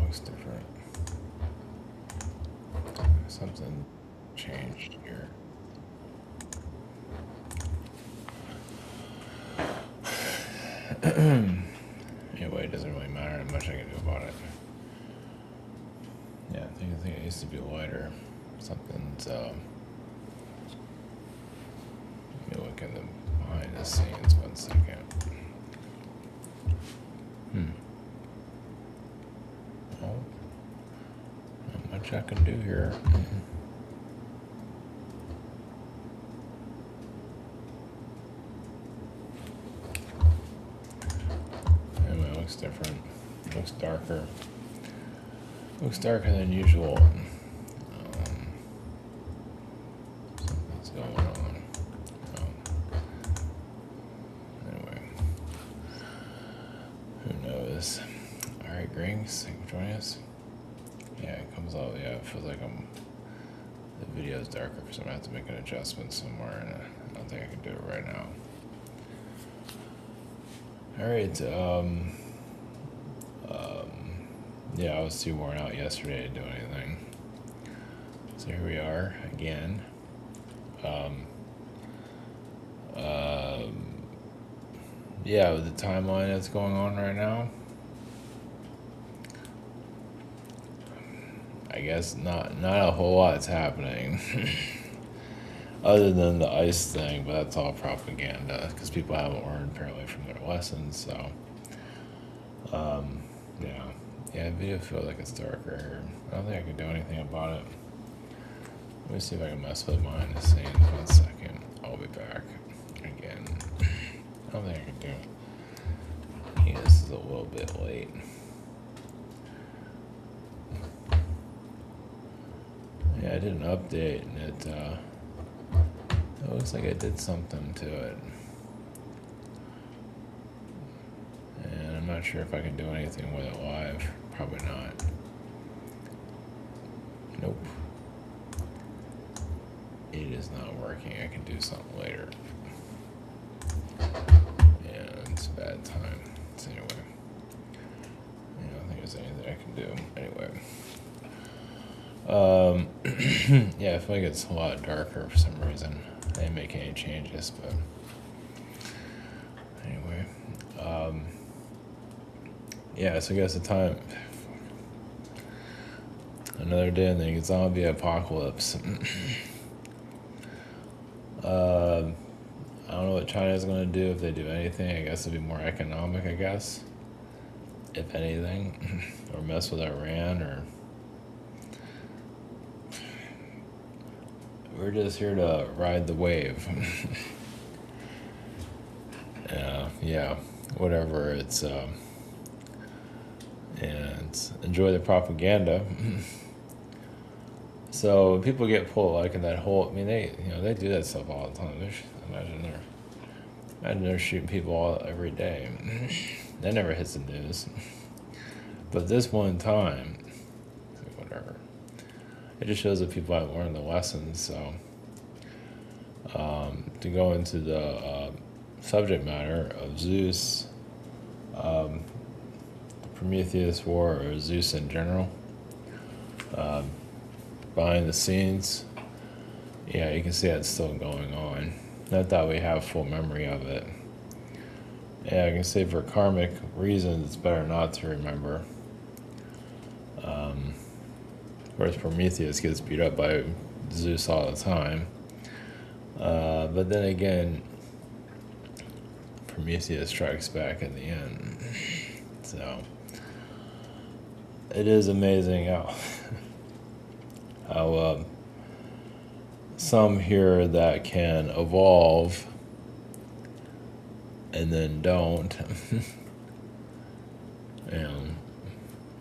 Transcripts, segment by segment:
looks different. Something changed here. Anyway, it doesn't really matter how much I can do about it. Yeah, I think it used to be lighter. Something's, let me look in the behind the scenes 1 second. Oh, not much I can do here. Anyway, it looks different. Looks darker. Looks darker than usual. Something's going on. Anyway, who knows? All right, Grings, thank you for joining us. Yeah, it comes out. Yeah, it feels like the video is darker because I'm gonna have to make an adjustment somewhere, and I don't think I can do it right now. All right. Yeah, I was too worn out yesterday to do anything. So here we are again. Yeah, with the timeline that's going on right now, I guess not a whole lot's happening. Other than the ice thing, but that's all propaganda because people haven't learned apparently from their lessons. So, yeah, the video feels like it's darker here. I don't think I can do anything about it. Let me see if I can mess with mine the scenes 1 second. I'll be back again. I don't think I can do it. Yeah, this is a little bit late. Yeah, I did an update and it looks like I did something to it. And I'm not sure if I can do anything with it live. Probably not. Nope. It is not working. I can do something later. Yeah, it's a bad time. So anyway. I don't think there's anything I can do. Anyway. Yeah, I feel like it's a lot darker for some reason. I didn't make any changes, but anyway. Yeah, so I guess the time. Another day in the zombie apocalypse. I don't know what China's going to do if they do anything. I guess it'll be more economic, I guess. If anything. Or mess with Iran, or... We're just here to ride the wave. Yeah, whatever. It's and enjoy the propaganda. So people get pulled like in that whole. I mean, they do that stuff all the time. Imagine they're shooting people every day. That never hits the news. But this one time, whatever. It just shows that people haven't learned the lessons. So, to go into the subject matter of Zeus, the Prometheus War, or Zeus in general, behind the scenes, yeah, you can see that's still going on. Not that we have full memory of it. Yeah, I can say for karmic reasons, it's better not to remember. Whereas Prometheus gets beat up by Zeus all the time. But then again, Prometheus strikes back in the end. So, it is amazing how some here that can evolve and then don't. And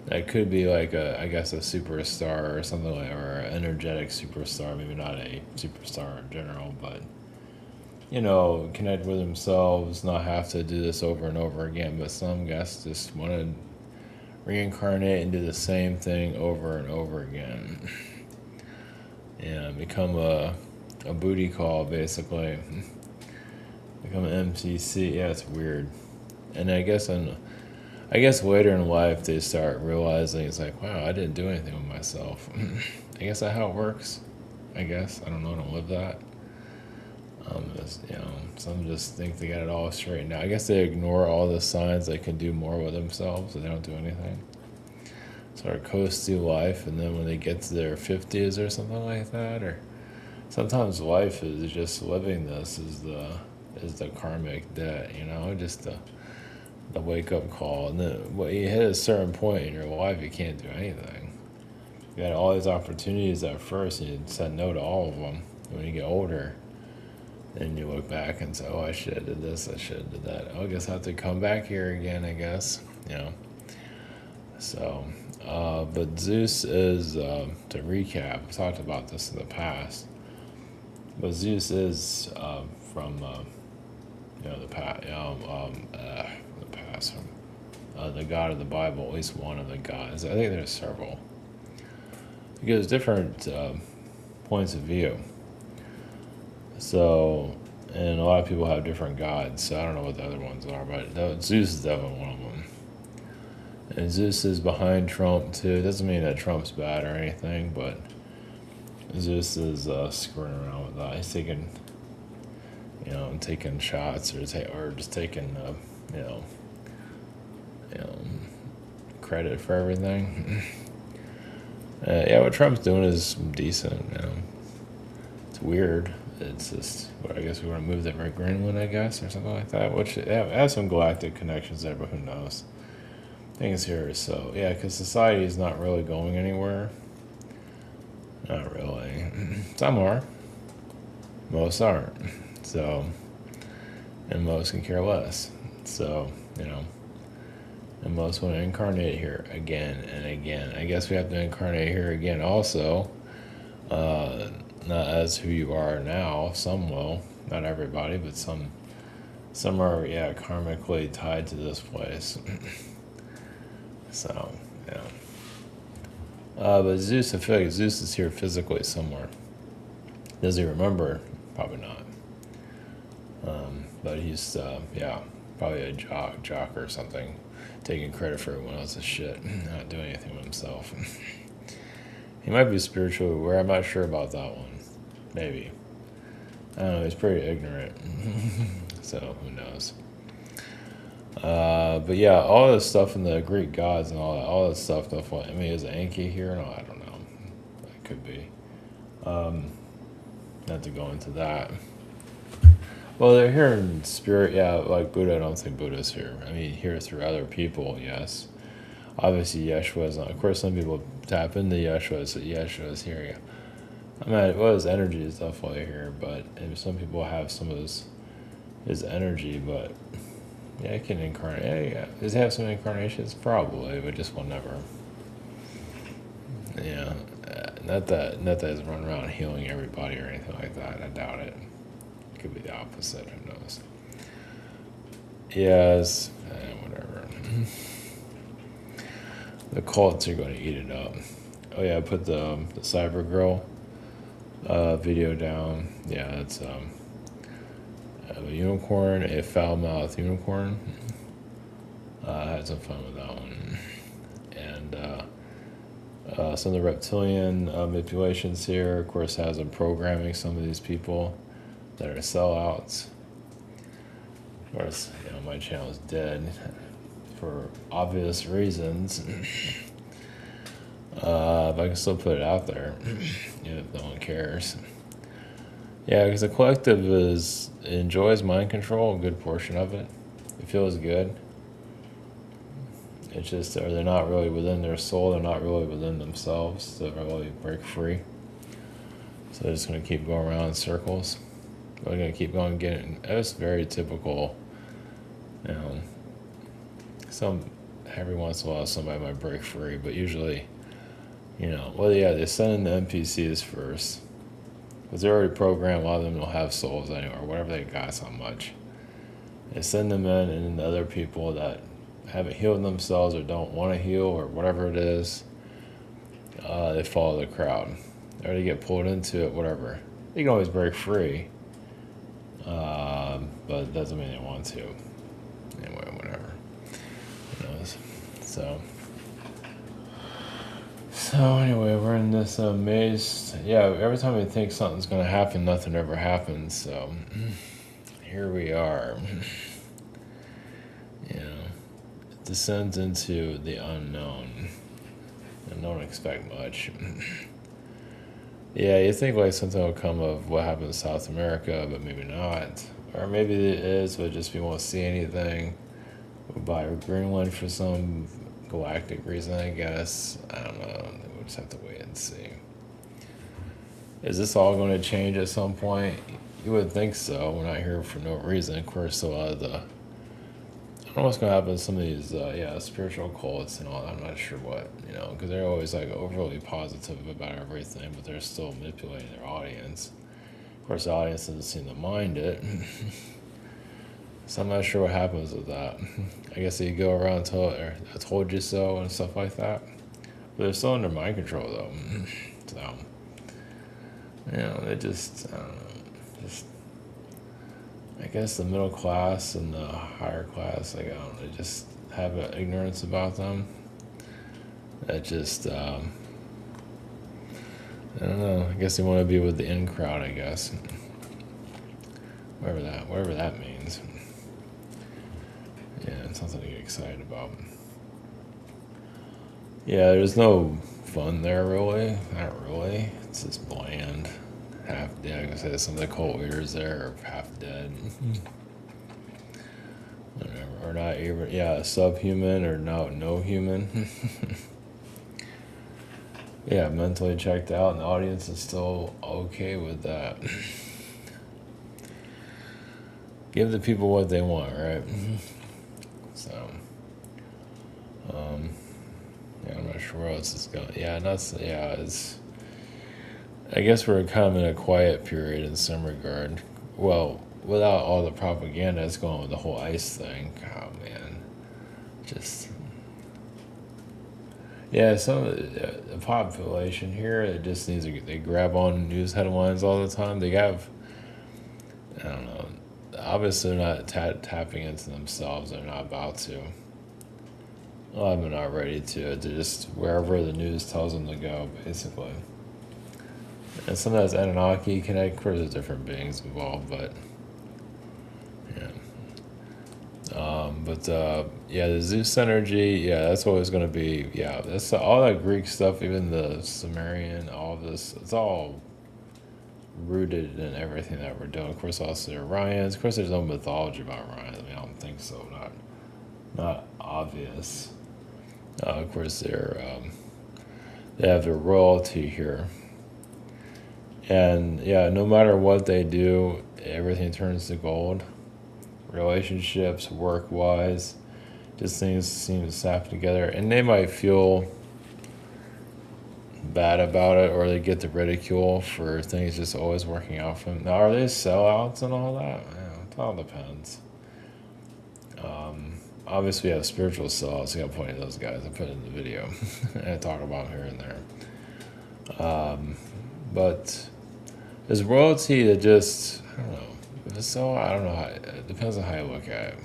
that could be like I guess a superstar or something like, or an energetic superstar, maybe not a superstar in general, but connect with themselves, not have to do this over and over again. But some guys just want to reincarnate and do the same thing over and over again. And become a booty call, basically. Become an MCC. Yeah, it's weird. And I guess I guess later in life they start realizing it's like, wow, I didn't do anything with myself. I guess that's how it works. I guess I don't know. I don't live that. Some just think they got it all straightened out. I guess they ignore all the signs they can do more with themselves, so they don't do anything. Sort of coast through life, and then when they get to their 50s or something like that, or sometimes life is just living this is the karmic debt, just the wake up call. And then when you hit a certain point in your life, you can't do anything. You got all these opportunities at first, and you said no to all of them. When you get older, and you look back and say, oh, I should have did this, I should have did that. Oh, I guess I have to come back here again, I guess. So, but Zeus is, to recap, I've talked about this in the past, but Zeus is from, the past, from the God of the Bible, at least one of the gods. I think there's several. He gives different points of view. So, and a lot of people have different gods, so I don't know what the other ones are, but Zeus is definitely one of them. And Zeus is behind Trump, too. It doesn't mean that Trump's bad or anything, but Zeus is screwing around with that. He's taking shots or just taking, credit for everything. What Trump's doing is decent, It's weird. It's just, I guess we want to move that right Greenland, I guess, or something like that, which has some galactic connections there, but who knows. Things here, so, because society is not really going anywhere. Not really. Some are. Most aren't. So, and most can care less. So, and most want to incarnate here again and again. I guess we have to incarnate here again also. Not as who you are now. Some will, not everybody, but some are, karmically tied to this place. So, but Zeus, I feel like Zeus is here physically somewhere. Does he remember? Probably not. But he's, probably a jock or something, taking credit for everyone else's shit, not doing anything with himself. He might be spiritually aware. I'm not sure about that one. Maybe. I don't know. He's pretty ignorant. So, who knows? But all this stuff in the Greek gods and all that stuff. Is Anki here? No, I don't know. It could be. Not to go into that. Well, they're here in spirit, like Buddha. I don't think Buddha's here. Here through other people, yes. Obviously, Yeshua's not. Of course, some people tap into Yeshua, so Yeshua's here. His energy is definitely here, but some people have some of his energy, but it can incarnate. Does he have some incarnations? Probably, but just will never. Not that he's running around healing everybody or anything like that. I doubt it. It could be the opposite. Who knows? Yes, whatever. The cults are going to eat it up. Oh yeah, I put the Cyber Girl video down. Yeah, it's a unicorn, a foul-mouthed unicorn. I had some fun with that one. And some of the reptilian manipulations here, of course, has them programming some of these people that are sellouts. Of course, my channel is dead for obvious reasons. But I can still put it out there, if no one cares. Because the collective enjoys mind control, a good portion of it. It feels good. It's just, they're not really within their soul, they're not really within themselves, to really break free. So they're just going to keep going around in circles. They're going to keep going, it's very typical, every once in a while somebody might break free, but usually, they send in the NPCs first. Because they're already programmed, a lot of them don't have souls anymore, whatever they got so much. They send them in, and then the other people that haven't healed themselves or don't want to heal or whatever it is, they follow the crowd. Or they get pulled into it, whatever. They can always break free, but it doesn't mean they want to. Anyway, whatever. Who knows? So anyway, we're in this maze. Yeah, every time we think something's gonna happen, nothing ever happens. So here we are. You know, it descends into the unknown, and don't expect much. Yeah, you think like something will come of what happened in South America, but maybe not. Or maybe it is, but just we won't see anything. We'll buy Greenland for some galactic reason, I guess. I don't know. We'll just have to wait and see. Is this all going to change at some point? You would think so. We're not here for no reason. Of course, a lot of the... I don't know what's going to happen to some of these, spiritual cults and all that. I'm not sure what, because they're always like overly positive about everything, but they're still manipulating their audience. Of course, the audience doesn't seem to mind it. So I'm not sure what happens with that. I guess they go around and tell, I told you so and stuff like that. But they're still under mind control though. So, they just, I don't know, I guess the middle class and the higher class, they just have an ignorance about them. That just, I don't know, I guess they want to be with the in crowd, I guess. Whatever that means. Yeah, it's something to get excited about. Yeah, there's no fun there, really. Not really. It's just bland. Half dead. I guess I said some of the cult leaders there are half dead. Whatever. Or not even, subhuman or no human. Yeah, mentally checked out, and the audience is still okay with that. Give the people what they want, right? So, I'm not sure where else it's going. It's. I guess we're kind of in a quiet period in some regard. Well, without all the propaganda that's going on with the whole ICE thing. Oh man, just. Yeah, some of the population here, it just needs to. They grab on news headlines all the time. They have. I don't know. Obviously, they're not tapping into themselves. They're not about to. A lot of them are not ready to. They're just wherever the news tells them to go, basically. And sometimes Anunnaki connect. Of course, there's different beings involved, but yeah. The Zeus energy. Yeah, that's always going to be. Yeah, that's all that Greek stuff. Even the Sumerian, all this. It's all rooted in everything that we're doing. Of course, also the Orions. Of course, there's no mythology about Orions. I mean, I don't think so. Not obvious. Of course, they have their royalty here, and no matter what they do, everything turns to gold. Relationships, work-wise, just things seem to snap together, and they might feel bad about it, or they get the ridicule for things just always working out for them. Now, are they sellouts and all that? It all depends. Obviously, we have spiritual sellouts. I got plenty of those guys. I put in the video, and I talk about them here and there. But there's royalty that just, I don't know. If it's so, I don't know. It depends on how you look at it.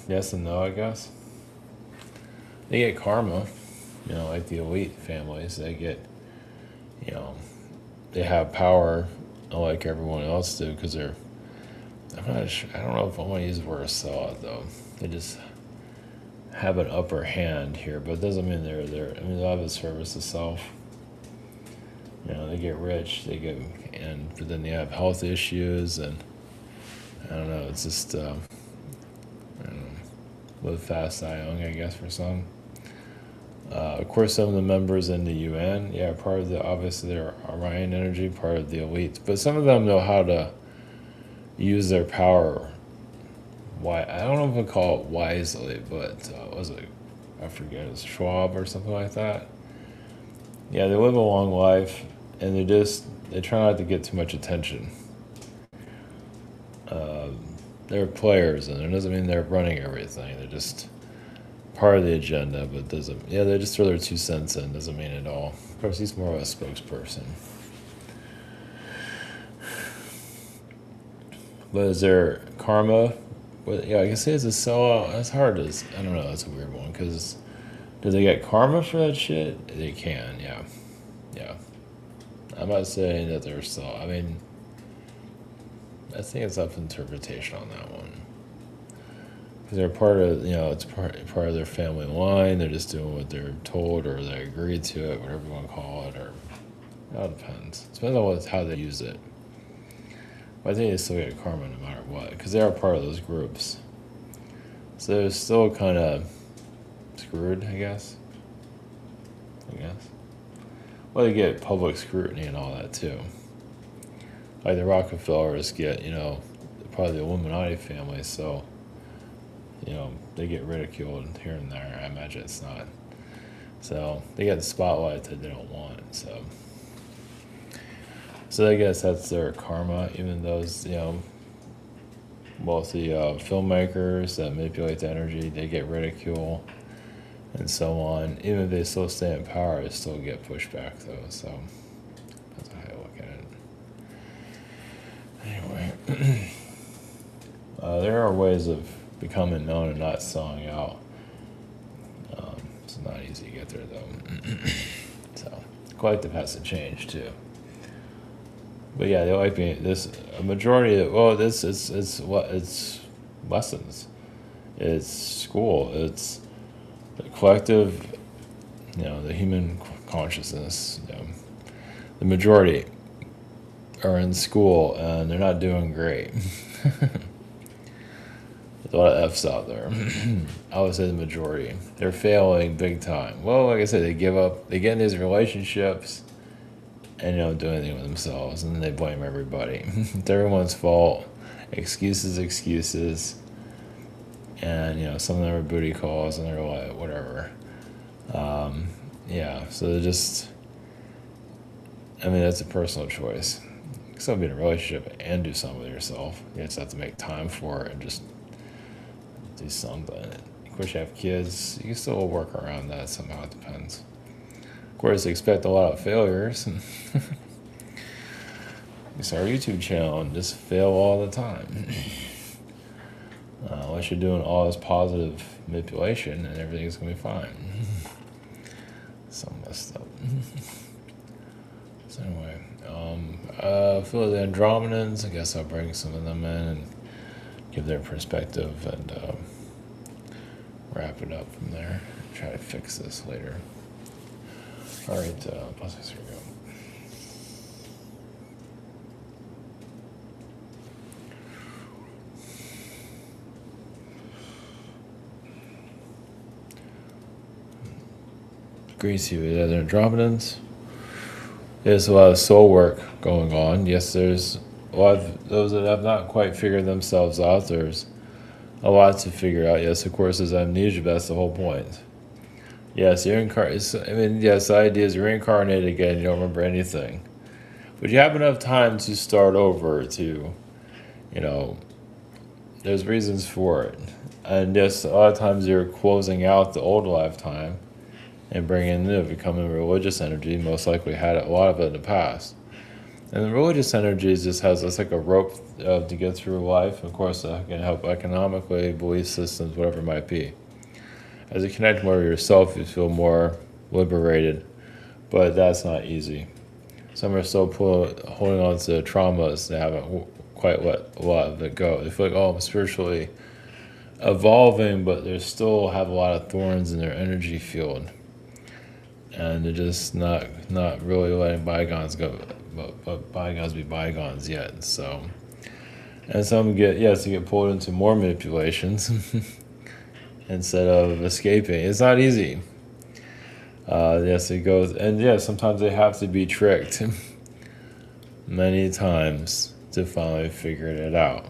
Yes and no, I guess. They get karma. Like the elite families, they get, they have power like everyone else do because they're, I'm not sure, I don't know if I want to use the word sellout though. They just have an upper hand here, but it doesn't mean they're there. I mean, they have a service to self. They get rich, but then they have health issues, and I don't know, it's just, I don't know, live fast, die young, I guess, for some. Of course, some of the members in the UN, part of obviously their Orion energy, part of the elite. But some of them know how to use their power. I don't know if we call it wisely, but I forget, it's Schwab or something like that. Yeah, they live a long life, and they try not to get too much attention. They're players, and it doesn't mean they're running everything. They're just part of the agenda, but they just throw their 2 cents in, doesn't mean it all. Of course, he's more of a spokesperson. But is there karma But yeah, I can say it's a sellout. That's hard to. I don't know. That's a weird one because do they get karma for that shit? They can. Yeah, yeah. I'm not saying that they're still. I mean, I think it's up to interpretation on that one. Because they're part of, it's part of their family line. They're just doing what they're told, or they agreed to it, whatever you want to call it, or it all depends. It depends on how they use it. But I think they still get karma no matter what, because they are part of those groups. So they're still kind of screwed, I guess. Well, they get public scrutiny and all that too. Like the Rockefellers get, probably the Illuminati family, so, they get ridiculed here and there. I imagine it's not. So they get the spotlight that they don't want. So I guess that's their karma. Even those, both the filmmakers that manipulate the energy, they get ridicule and so on. Even if they still stay in power, they still get pushed back though. So that's how I look at it. Anyway, there are ways of becoming known and not selling out. It's not easy to get there though. So collective has to change too. But yeah, they like me. A majority of it's lessons, it's school, it's the collective, the human consciousness. The majority are in school and they're not doing great. There's a lot of F's out there. I would say the majority. They're failing big time. Well, like I said, they give up. They get in these relationships and don't do anything with themselves, and then they blame everybody. It's everyone's fault. Excuses, and some of them are booty calls, and they're like whatever. So they're just. I mean, that's a personal choice. You can still be in a relationship and do something with yourself. You just have to make time for it and just do something. Of course, you have kids. You can still work around that somehow. It depends. Of course, expect a lot of failures. It's our YouTube channel and just fail all the time. Unless you're doing all this positive manipulation and everything's going to be fine. So messed up. So anyway, for the Andromedans, I guess I'll bring some of them in and give their perspective and wrap it up from there. Try to fix this later. All right, plus here we go. Grease you, the Andromedans. There's a lot of soul work going on. Yes, there's a lot of those that have not quite figured themselves out. There's a lot to figure out. Yes, of course, there's amnesia, but that's the whole point. Yes, you're yes, the idea is you're reincarnated again, you don't remember anything. But you have enough time to start over to, there's reasons for it. And yes, a lot of times you're closing out the old lifetime and bringing in new, becoming religious energy, most likely had a lot of it in the past. And the religious energy just has this like a rope to get through life. Of course, it can help economically, belief systems, whatever it might be. As you connect more to yourself, you feel more liberated, but that's not easy. Some are still holding on to traumas. They haven't quite let a lot of it go. They feel like, I'm spiritually evolving, but they still have a lot of thorns in their energy field. And they're just not really letting bygones go, but bygones be bygones yet. So, and some get pulled into more manipulations instead of escaping. It's not easy. Yes, it goes, and sometimes they have to be tricked many times to finally figure it out.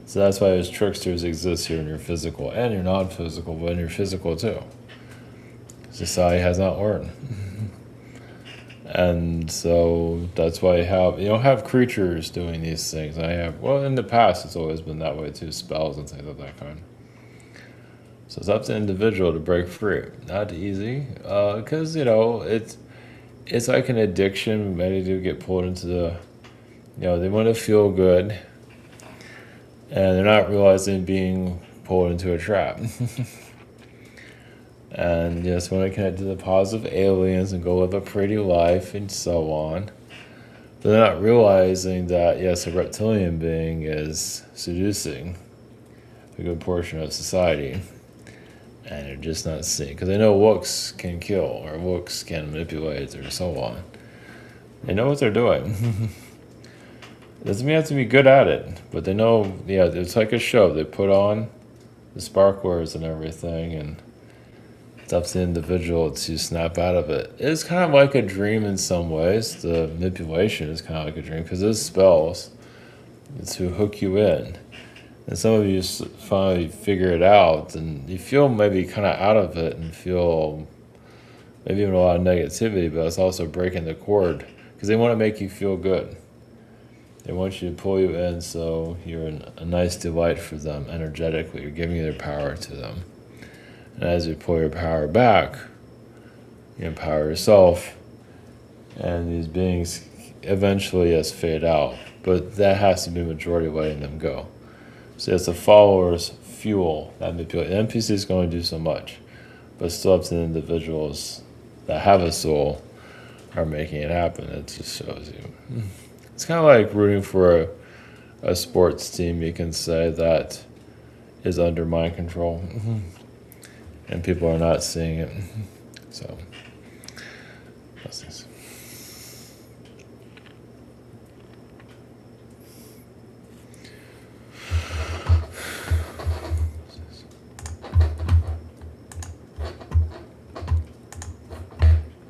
So that's why those tricksters exist here in your physical and your non-physical, but in your physical too. Society has not learned. And so that's why you don't have creatures doing these things. In the past, it's always been that way too, spells and things of that kind. So it's up to the individual to break free. Not easy, because, it's like an addiction. Many do get pulled into they want to feel good. and they're not realizing being pulled into a trap. And just want to connect to the positive aliens and go live a pretty life and so on. But they're not realizing that, yes, a reptilian being is seducing a good portion of society. And they're just not seeing, because they know looks can kill, or looks can manipulate, or so on. They know what they're doing. It doesn't mean you have to be good at it, but they know, yeah, it's like a show. They put on the sparklers and everything, and it's up to the individual to snap out of it. It's kind of like a dream in some ways. The manipulation is kind of like a dream, because those spells to hook you in. And some of you finally figure it out, and you feel maybe kind of out of it and feel maybe even a lot of negativity, but it's also breaking the cord, because they want to make you feel good. They want you to pull you in so you're a nice delight for them energetically. You're giving their power to them. And as you pull your power back, you empower yourself, and these beings eventually, yes, fade out. But that has to be the majority letting them go. So as the followers fuel that manipulation, the NPC is going to do so much, but it's still up to the individuals that have a soul are making it happen. It just shows you. It's kind of like rooting for a sports team, you can say, that is under mind control. And people are not seeing it. So